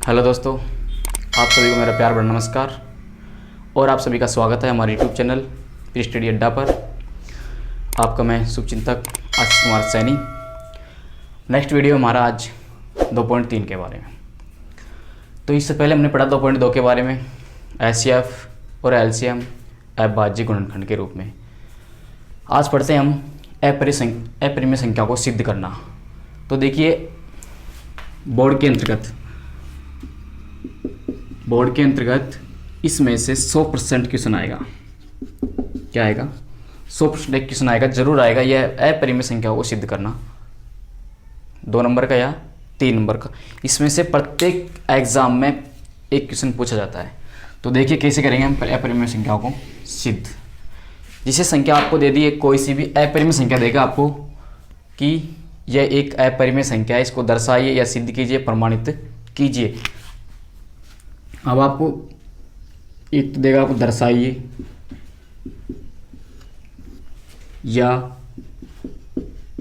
Hello दोस्तों, आप सभी को मेरा प्यार भरा नमस्कार और आप सभी का स्वागत है हमारे यूट्यूब चैनल प्री स्टडी अड्डा पर। आपका मैं शुभचिंतक आशीष कुमार सैनी। नेक्स्ट वीडियो हमारा आज 2.3 के बारे में। तो इससे पहले हमने पढ़ा 2.2 के बारे में, एचसीएफ और एलसीएम अविभाज्य गुणनखंड के रूप में। आज पढ़ते हैं हम अपरिमेय संख्या को सिद्ध करना। तो देखिए, बोर्ड के अंतर्गत इसमें से 100% क्वेश्चन आएगा। क्या आएगा? 100% क्वेश्चन आएगा, जरूर आएगा। यह अपरिमेय संख्या को सिद्ध करना 2 नंबर का या 3 नंबर का, इसमें से प्रत्येक एग्जाम में एक क्वेश्चन पूछा जाता है। तो देखिए कैसे करेंगे हम अपरिमेय संख्याओं को सिद्ध। जिसे संख्या आपको दे दी है, कोई सी भी अपरिमेय संख्या देगा आपको कि यह एक अपरिमेय संख्या है, इसको दर्शाइए या सिद्ध कीजिए, प्रमाणित कीजिए। अब आपको एक तो देगा, आपको दर्शाइए या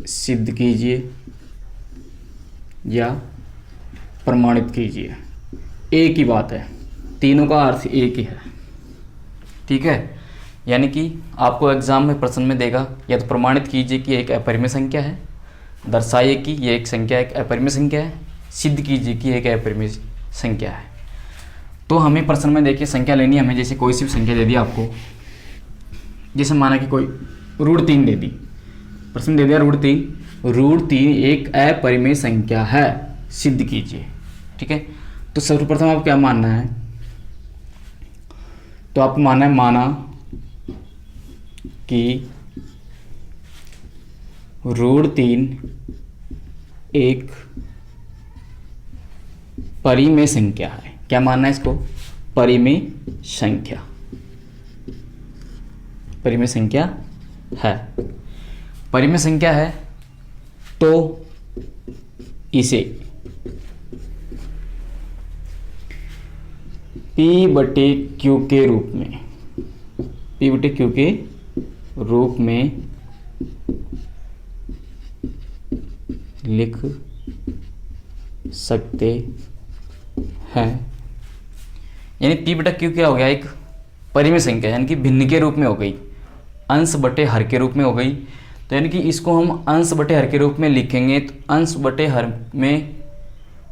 सिद्ध कीजिए या प्रमाणित कीजिए। एक ही बात है, तीनों का अर्थ एक ही है। ठीक है, यानी कि आपको एग्जाम में प्रश्न में देगा या तो प्रमाणित कीजिए कि एक अपरिमेय संख्या है, दर्शाइए कि यह एक संख्या एक अपरिमेय संख्या है, सिद्ध कीजिए कि एक अपरिमेय संख्या है। तो हमें प्रश्न में देखिए संख्या लेनी है हमें। जैसे कोई सी भी संख्या दे दी आपको, जैसे माना कि कोई √3 दे दी, प्रश्न दे दिया √3 एक अपरिमेय संख्या है, सिद्ध कीजिए। ठीक है, तो सर्वप्रथम आपको क्या मानना है? तो आपको माना कि √3 एक परिमेय संख्या है। क्या मानना है इसको? परिमेय संख्या है। परिमेय संख्या है तो इसे P/Q के रूप में लिख सकते हैं। यानी P/Q क्या हो गया? एक परिमेय संख्या, यानी कि भिन्न के रूप में हो गई, अंश बटे हर के रूप में हो गई। तो यानी कि इसको हम अंश बटे हर के रूप में लिखेंगे तो अंश बटे हर में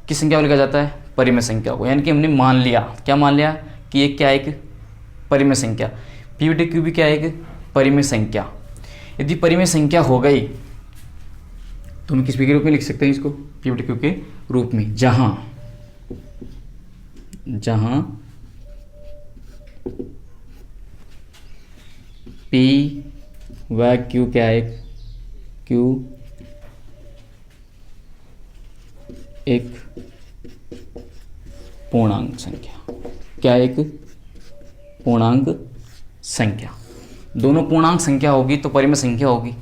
किस संख्या को लिखा जाता है? परिमेय संख्या को। यानी कि हमने मान लिया, क्या मान लिया कि ये क्या एक परिमेय संख्या। P/Q भी क्या है? एक परिमेय संख्या। यदि परिमेय संख्या हो गई तो हम किस के रूप में लिख सकते हैं इसको? P/Q के रूप में, जहां P व Q क्या है? Q एक पूर्णांक संख्या। क्या है? एक पूर्णांक संख्या। दोनों पूर्णांक संख्या होगी तो परिमेय संख्या होगी।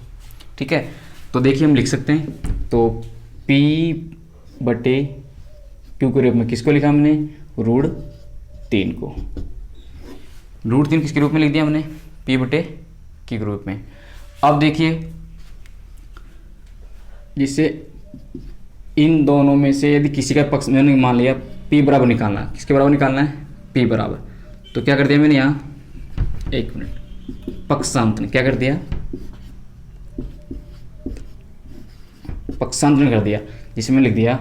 ठीक है, तो देखिए हम लिख सकते हैं। तो P/Q के रूप में किसको लिखा हमने? √3 को। √3 किसके रूप में लिख दिया हमने? P/Q के रूप में। अब देखिए, जिससे इन दोनों में से यदि किसी का पक्ष मैंने मान लिया P बराबर निकालना है, किसके बराबर निकालना है? P बराबर। तो क्या कर दिया मैंने यहाँ? एक मिनट, पक्षांतरण। क्या कर दिया? पक्षांतरण कर दिया, जिसमें लिख दिया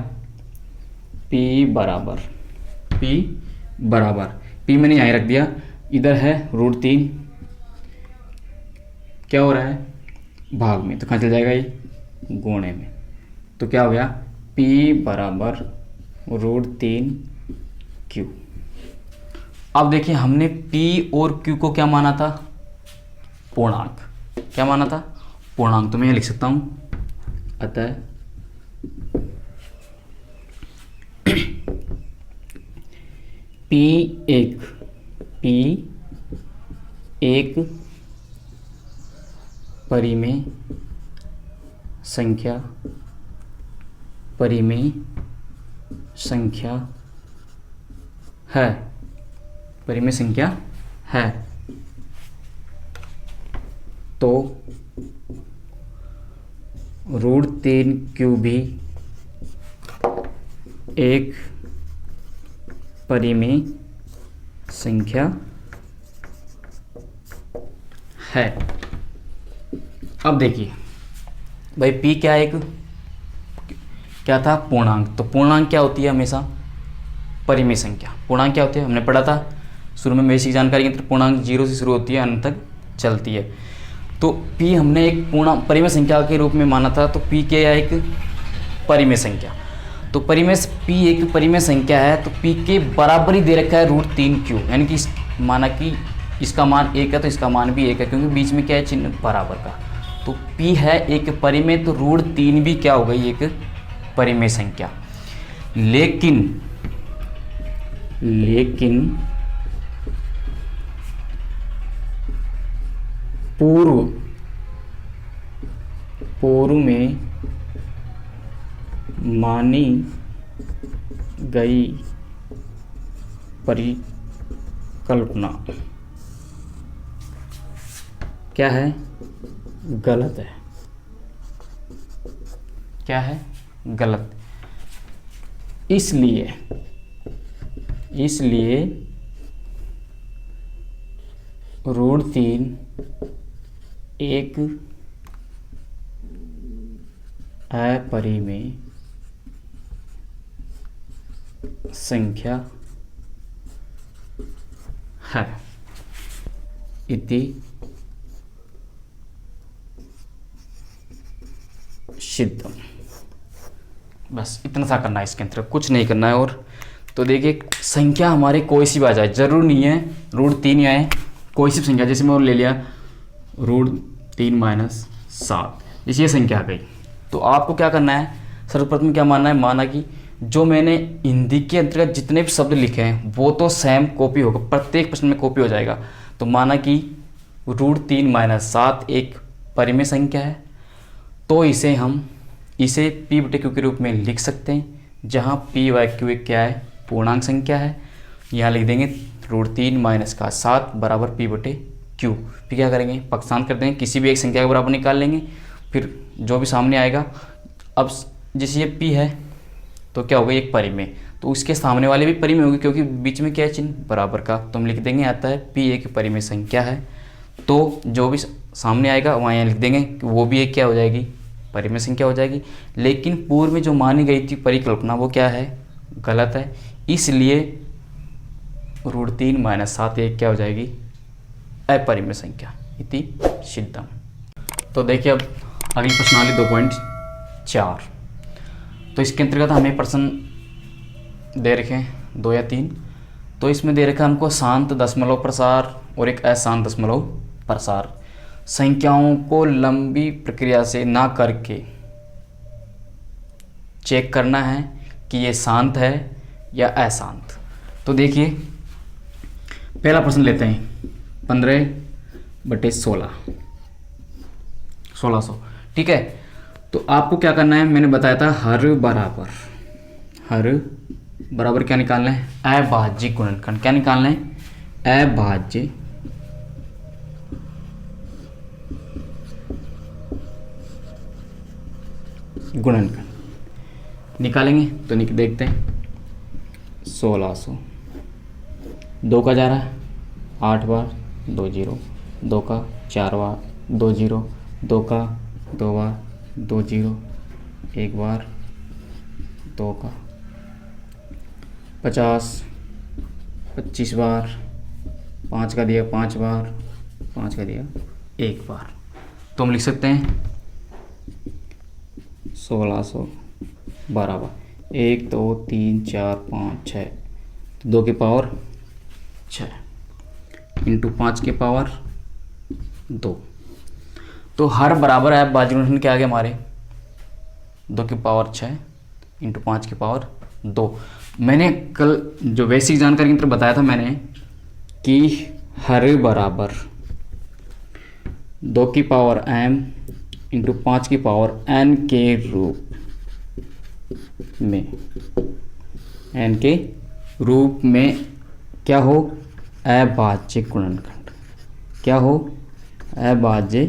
P बराबर P मैंने यहाँ रख दिया, इधर है √3, क्या हो रहा है? भाग में, तो कहाँ चल जाएगा ये? गुणे में। तो क्या हो गया? P बराबर √3Q। अब देखिए, हमने P और Q को क्या माना था? पूर्णांक। क्या माना था? पूर्णांक। तो मैं लिख सकता हूं, अतः P एक परिमेय संख्या है। परिमेय संख्या है। तो √3Q भी एक परिमेय संख्या है। अब देखिए भाई p क्या है, एक क्या था, पूर्णांक। तो पूर्णांक क्या होती है, हमेशा परिमेय संख्या। पूर्णांक क्या होती है, हमने पढ़ा था शुरू में बेसिक जानकारी के अंदर, पूर्णांक 0 से शुरू होती है, अंत तक चलती है। तो p हमने एक पूर्णांक परिमेय संख्या के रूप में माना था, तो p क्या है, एक परिमेय संख्या। तो परिमेय p एक परिमेय संख्या है, तो p के बराबर ही दे रखा है √3q, यानी कि माना कि इसका मान 1 है तो इसका मान भी 1 है, क्योंकि बीच में क्या है, चिन्ह बराबर का। तो p है एक परिमेय, तो √3 भी क्या हो गई, एक परिमेय संख्या। लेकिन पूर्व में मानी गई परिकल्पना क्या है, गलत है। क्या है, गलत। इसलिए √3 एक अपरिमेय संख्या है, इति सिद्धम। बस इतना सा करना है, इसके अंदर कुछ नहीं करना है। और तो देखिए संख्या हमारे कोई सी भी आ जाए, जरूर नहीं है √3 आए, कोई सी संख्या, जैसे मैं ले लिया √3 - 7, जैसे ये संख्या आ गई। तो आपको क्या करना है, सर्वप्रथम क्या मानना है, माना कि जो मैंने हिंदी के अंतर्गत जितने भी शब्द लिखे हैं वो तो सेम कॉपी होगा, प्रत्येक प्रश्न में कॉपी हो जाएगा। तो माना कि √3 - 7 एक परिमेय संख्या है, तो इसे p/q के रूप में लिख सकते हैं, जहाँ p/q एक क्या है, पूर्णांक संख्या है। यहाँ लिख देंगे √3 - 7 बराबर p/q। फिर क्या करेंगे, पक्षांतर कर देंगे, किसी भी एक संख्या के बराबर निकाल लेंगे, फिर जो भी सामने आएगा। अब जैसे ये p है तो क्या होगा, एक परिमेय, तो उसके सामने वाले भी परिमेय होगी, क्योंकि बीच में क्या है, चिन्ह बराबर का। तो हम लिख देंगे, आता है p एक परिमेय संख्या है, तो जो भी सामने आएगा वहाँ यहाँ लिख देंगे कि वो भी एक क्या हो जाएगी, परिमेय संख्या हो जाएगी। लेकिन पूर्व में जो मानी गई थी परिकल्पना वो क्या है, गलत है। इसलिए √3 - 7 एक क्या हो जाएगी, अपरिमेय संख्या, इति सिद्धम। तो देखिए अब अगली प्रश्नावली 2.4। तो इसके अंतर्गत हमें प्रश्न दे रखे हैं 2 या 3। तो इसमें दे रखा है हमको शांत दशमलव प्रसार और एक अशांत दशमलव प्रसार। संख्याओं को लंबी प्रक्रिया से ना करके चेक करना है कि ये शांत है या अशांत। तो देखिए पहला प्रश्न लेते हैं, 15/16, 1600, ठीक है। तो आपको क्या करना है, मैंने बताया था हर बराबर क्या निकालना है, अभाज्य गुणनखंड। क्या निकालना है, अभाज्य गुणनखंड निकालेंगे। तो देखते हैं 1600, 2 का जा रहा है 8 बार, 2 0, 2 का 4 बार, 2 0, 2 का 2 बार, 2 0, 1 बार, 2 का 50, 25 बार, 5 का दिया 5 बार, 5 का दिया 1 बार। तो हम लिख सकते हैं 1600 बराबर 1 2 3 4 5 6, 2 की पावर 6 इंटू 5 की पावर 2। तो हर बराबर है अभाज्य गुणनखंड क्या आ गया हमारे, 2 की पावर 6 इंटू 5 की पावर 2। मैंने कल जो बेसिक जानकारी के अंदर बताया था मैंने कि हर बराबर 2 की पावर m इंटू 5 की पावर n के रूप में क्या हो, अभाज्य गुणनखंड। क्या हो, अभाज्य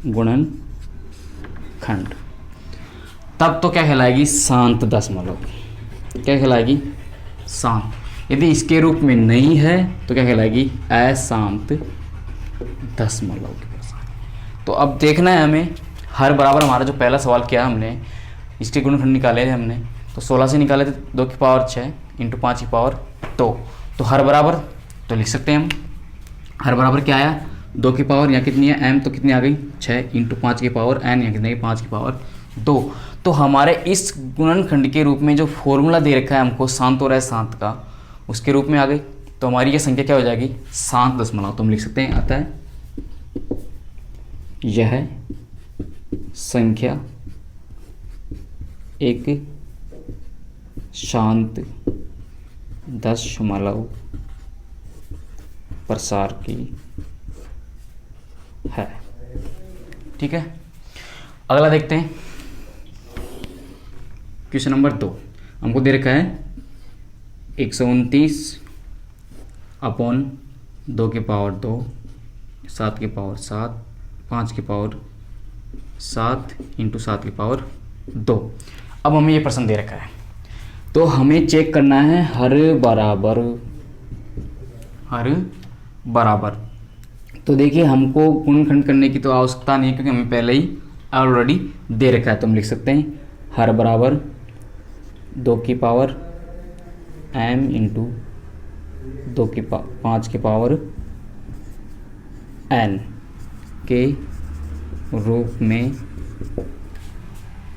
गुणनखंड। तब तो क्या कहलाएगी, शांत दशमलव। क्या कहलाएगी, शांत। यदि इसके रूप में नहीं है तो क्या कहलाएगी, अशांत दशमलव की प्रसार। तो अब देखना है हमें हर बराबर, हमारा जो पहला सवाल किया हमने, इसके गुणनखंड निकाले थे हमने, तो 16 से निकाले थे 2 की पावर 6 इंटू 5 की पावर 2। तो हर बराबर तो लिख सकते हैं हम, हर बराबर क्या आया, 2 की पावर यहाँ कितनी है m, तो कितनी आ गई 6 इंटू 5 की पावर n, यहाँ कितनी 5 की पावर 2। तो हमारे इस गुणनखंड के रूप में जो फॉर्मूला दे रखा है हमको शांत और अशांत का, उसके रूप में आ गई। तो हमारी ये संख्या क्या हो जाएगी, शांत दशमलव। तो हम लिख सकते हैं अतः यह संख्या एक शांत दशमलव प्रसार की है। ठीक है, अगला देखते हैं क्वेश्चन नंबर 2। हमको दे रखा है 129 अपॉन 2 की पावर 2, 7 की पावर 7, 5 की पावर 7 इंटू 7 की पावर 2। अब हमें ये प्रश्न दे रखा है, तो हमें चेक करना है हर बराबर। तो देखिए हमको गुणनखंड करने की तो आवश्यकता नहीं है, क्योंकि हमें पहले ही ऑलरेडी दे रखा है। तो हम लिख सकते हैं हर बराबर 2 की पावर m इंटू 5 की पावर n के रूप में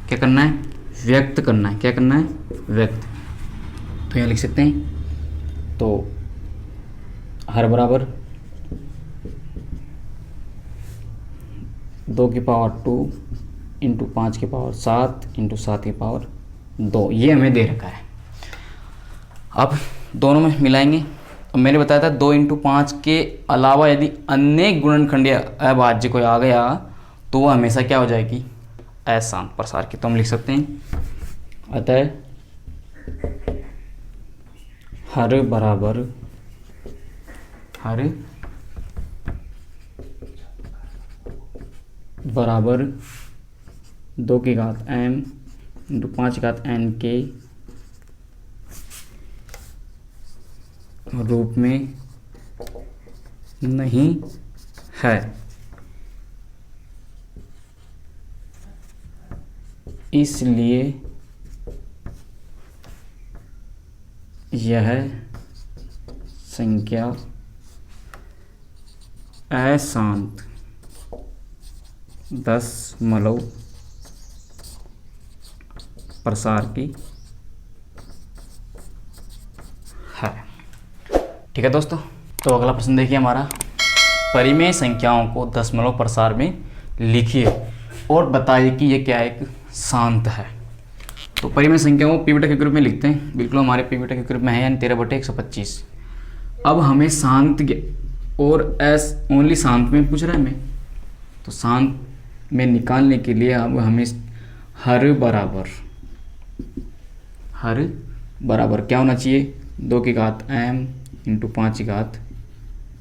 क्या करना है, व्यक्त करना है। क्या करना है, व्यक्त। तो यहाँ लिख सकते हैं, तो हर बराबर 2 की पावर 2 इंटू 5 की पावर 7 इंटू 7 की पावर 2, ये हमें दे रखा है। अब दोनों में मिलाएंगे। अब मैंने बताया था 2 इंटू 5 के अलावा यदि अन्य गुणनखंडीय अभाज्य कोई आ गया तो वो हमेशा क्या हो जाएगी, अशांत प्रसार की। तो हम लिख सकते हैं अतः हर बराबर 2 की घात m इंटू 5 की घात n के रूप में नहीं है, इसलिए यह संख्या अशांत दशमलव प्रसार की है। ठीक है दोस्तों, तो अगला प्रश्न देखिए हमारा, परिमेय संख्याओं को दशमलव प्रसार में लिखिए और बताइए कि ये क्या एक शांत है। तो परिमेय संख्याओं को पी/के ग्रुप में लिखते हैं, बिल्कुल हमारे पी/के ग्रुप में है, यानी 13/125। अब हमें शांत और ओनली शांत में पूछ रहा है हमें, तो शांत में निकालने के लिए अब हमें हर बराबर क्या होना चाहिए, 2 की घात m इंटू 5 की घात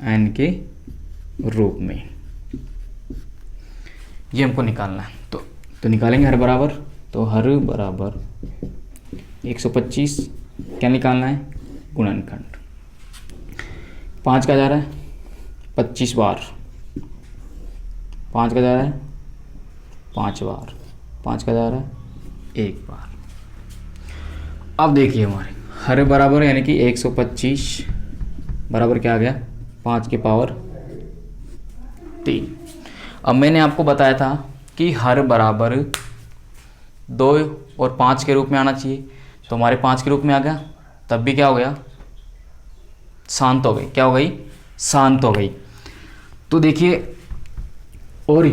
n के रूप में, ये हमको निकालना है। तो निकालेंगे हर बराबर। तो हर बराबर 125 क्या निकालना है, गुणनखंड। 5 का जा रहा है 25 बार, 5 का जा रहा है 5 बार, 5 का जा रहा है 1 बार। अब देखिए हमारे हर बराबर यानी कि 125 बराबर क्या आ गया, 5 की पावर 3। अब मैंने आपको बताया था कि हर बराबर 2 और 5 के रूप में आना चाहिए, तो हमारे 5 के रूप में आ गया, तब भी क्या हो गया, शांत हो गई। क्या हो गई, शांत हो गई। तो देखिए और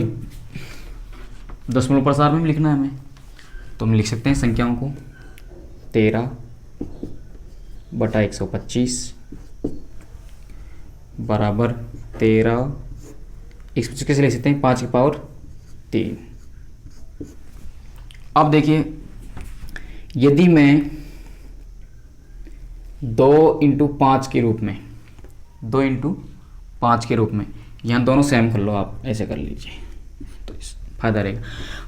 दशमलव प्रसार में लिखना है हमें, तो हम लिख सकते हैं संख्याओं को 13/125 बराबर 13, इस कैसे लिख सकते हैं, 5 की पावर 3। अब देखिए यदि मैं 2 इंटू 5 के रूप में, 2 इंटू 5 के रूप में, यहाँ दोनों सेम कर लो, आप ऐसे कर लीजिए तो फायदा रहेगा।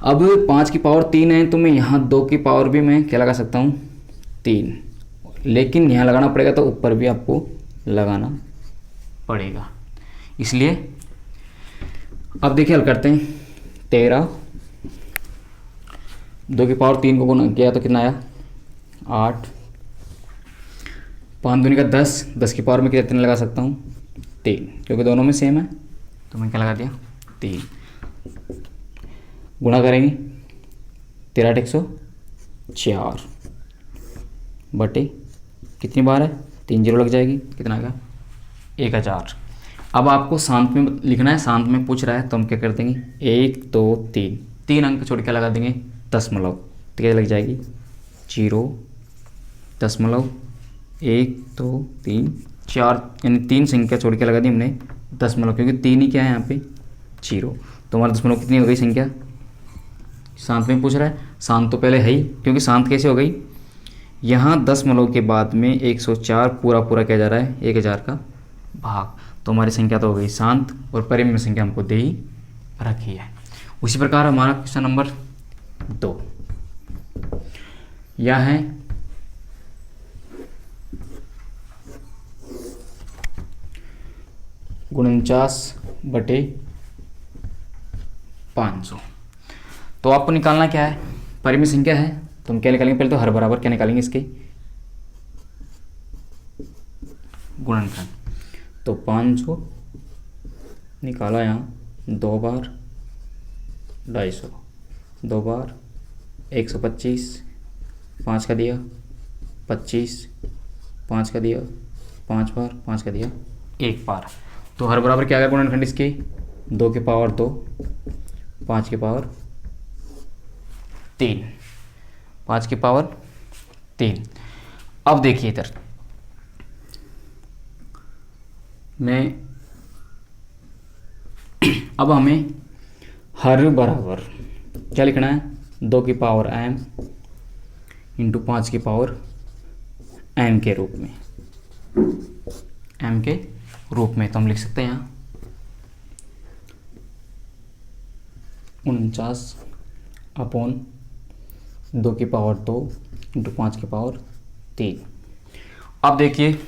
अब 5 की पावर 3 है, तो मैं यहाँ 2 की पावर भी मैं क्या लगा सकता हूँ, 3, और लेकिन यहाँ लगाना पड़ेगा तो ऊपर भी आपको लगाना पड़ेगा। इसलिए अब देखिए हल करते हैं। 13, 2 की पावर 3 को गुणा किया तो कितना आया 8, 5 दूनी का 10, 10 की पावर में कितने लगा सकता हूँ 3, क्योंकि दोनों में सेम है तो मैं क्या लगा दिया 3। गुणा करेंगे 13 8 104 बटे कितनी बार है 3 जीरो लग जाएगी, कितना आएगा 1000। अब आपको शांत में लिखना है, शांत में पूछ रहा है तो हम क्या कर देंगे 1 2 3, 3 अंक छोड़ के लगा देंगे दशमलव, तो क्या लग जाएगी 0.1 2 3 4, यानी 3 संख्या छोड़ के लगा दी हमने दशमलव, क्योंकि 3 ही क्या है यहाँ पे 0। तो हमारा दशमलव कितनी हो गई संख्या, शांत में पूछ रहा है, शांत तो पहले है ही, क्योंकि शांत कैसे हो गई, यहाँ दशमलव के बाद में 104 पूरा पूरा क्या जा रहा है 1000 का भाग, तो हमारी संख्या तो हो गई शांत और परिमेय संख्या हमको दे ही रखी है। उसी प्रकार हमारा क्वेश्चन नंबर 2 यह है 49/500। तो आपको निकालना क्या है, परिमेय संख्या है तो हम क्या निकालेंगे, पहले तो हर बराबर क्या निकालेंगे इसके गुणनखंड। तो 500 निकाला यहाँ 2 बार 250, 2 बार 125, 5 का दिया 25, 5 का दिया 5 बार, 5 का दिया 1 बार। तो हर बराबर क्या आ गया गुणनखंड इसके 2 की पावर 2, 5 की पावर 3, 5 की पावर 3। अब देखिए इधर मैं अब हमें हर बराबर क्या लिखना है 2 की पावर m इंटू 5 की पावर m के रूप में, m के रूप में। तो हम लिख सकते हैं यहाँ 49/2 की पावर 2 इंटू 5 की पावर 3। अब देखिए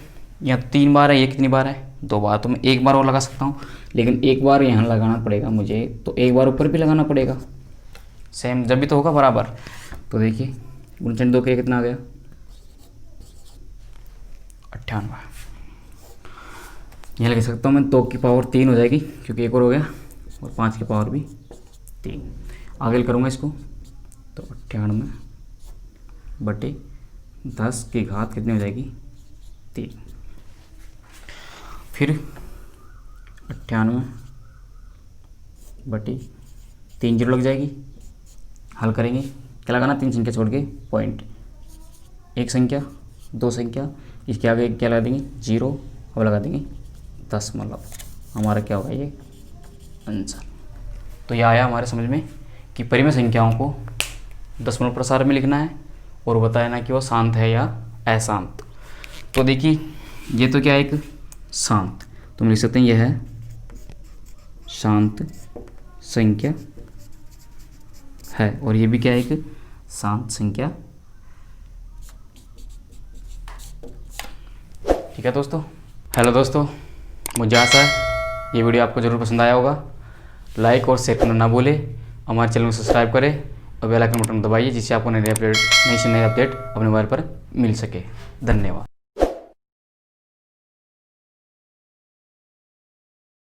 यहाँ 3 बार है, ये कितनी बार है 2 बार, तो मैं 1 बार और लगा सकता हूँ, लेकिन 1 बार यहाँ लगाना पड़ेगा मुझे, तो 1 बार ऊपर भी लगाना पड़ेगा सेम, जब भी तो होगा बराबर। तो देखिए 49 के कितना आ गया 98। यहाँ लगा सकता हूँ मैं 2 की पावर 3 हो जाएगी क्योंकि एक और हो गया, और 5 की पावर भी 3। आगे करूँगा इसको तो 98/10 की घात कितनी हो जाएगी 3, फिर 98/3 जीरो लग जाएगी। हल करेंगे क्या लगाना, 3 संख्या छोड़ के पॉइंट, 1 संख्या 2 संख्या, इसके आगे क्या लगा देंगे 0 और लगा देंगे दशमलव। हमारा क्या होगा ये आंसर। तो यह आया हमारे समझ में कि परिमेय संख्याओं को दशमलव प्रसार में लिखना है और बताना कि वो शांत है या अशांत। तो देखिए ये तो क्या है एक शांत, तो हम लिख सकते हैं यह है शांत संख्या है, और ये भी क्या है एक शांत संख्या। ठीक है दोस्तों। हेलो दोस्तों, मुझे आशा है ये वीडियो आपको ज़रूर पसंद आया होगा। लाइक और शेयर करना ना भूलें, हमारे चैनल को सब्सक्राइब करें और बेल आइकन बटन दबाइए जिससे आपको नई से नई अपडेट अपने मोबाइल पर मिल सके। धन्यवाद।